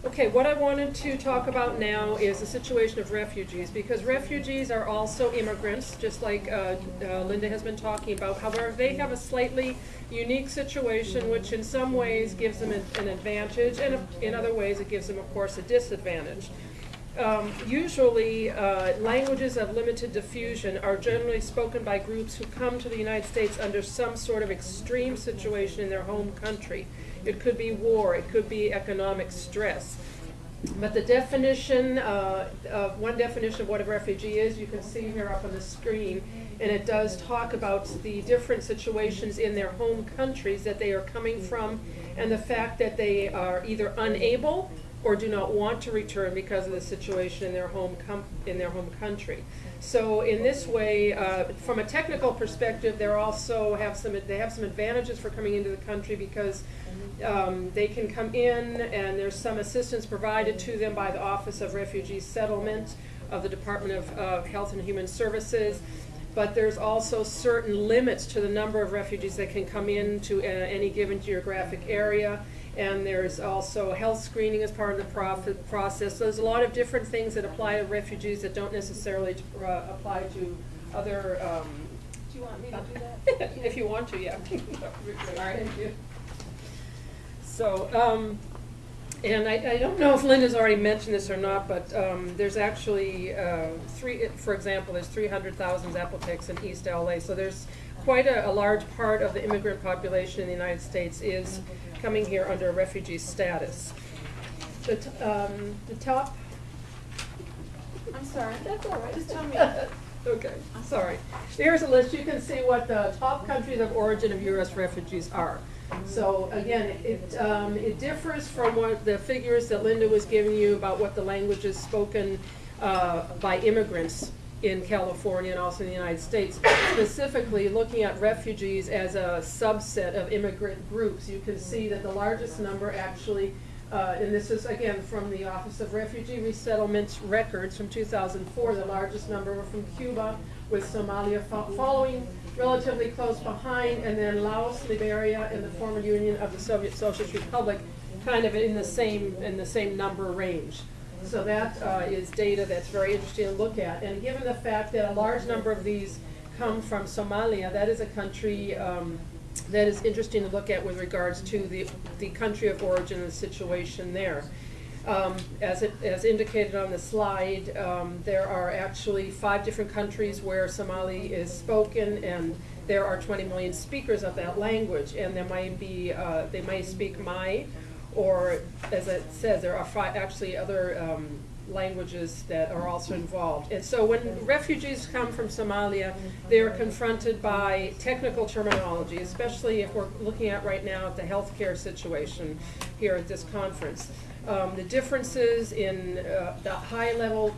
Okay, what I wanted to talk about now is the situation of refugees, because refugees are also immigrants, just like Linda has been talking about. However, they have a slightly unique situation, which in some ways gives them an advantage, and in other ways it gives them, of course, a disadvantage. Usually, languages of limited diffusion are generally spoken by groups who come to the United States under some sort of extreme situation in their home country. It could be war, it could be economic stress. But the definition, one definition of what a refugee is, you can see here up on the screen, and it does talk about the different situations in their home countries that they are coming from, and the fact that they are either unable or do not want to return because of the situation in their home country. So in this way, from a technical perspective, they have some advantages for coming into the country, because they can come in and there's some assistance provided to them by the Office of Refugee Settlement of the Department of Health and Human Services. But there's also certain limits to the number of refugees that can come into any given geographic area. And there's also health screening as part of the process. So there's a lot of different things that apply to refugees that don't necessarily apply to other. Do you want me to do that? If you want to, yeah. All right. Thank you. So, and I don't know if Linda's already mentioned this or not, but there's actually for example, there's 300,000 Zapotecs in East LA. So there's quite a large part of the immigrant population in the United States is coming here under refugee status. The top. I'm sorry. That's all right. Just tell me. Okay, sorry. Here's a list. You can see what the top countries of origin of U.S. refugees are. So again, it differs from what the figures that Linda was giving you about what the languages spoken by immigrants in California and also in the United States. Specifically looking at refugees as a subset of immigrant groups, you can see that the largest number actually, and this is again from the Office of Refugee Resettlement records from 2004, the largest number were from Cuba, with Somalia following relatively close behind, and then Laos, Liberia, and the former Union of the Soviet Socialist Republic kind of in the same number range. So that is data that's very interesting to look at. And given the fact that a large number of these come from Somalia, that is a country that is interesting to look at with regards to the country of origin and the situation there. As indicated on the slide, there are actually 5 different countries where Somali is spoken, and there are 20 million speakers of that language. And there might be, they might speak Mai, or as it says, there are actually other languages that are also involved. And so when refugees come from Somalia, they are confronted by technical terminology, especially if we're looking at right now at the healthcare situation here at this conference. The differences in the high-level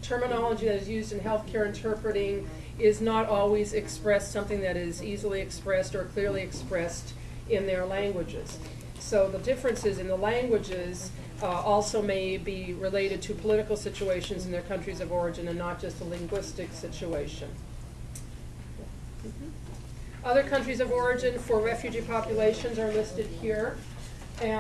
terminology that is used in healthcare interpreting is not always expressed, something that is easily expressed or clearly expressed in their languages. So the differences in the languages also may be related to political situations in their countries of origin and not just a linguistic situation. Other countries of origin for refugee populations are listed here. And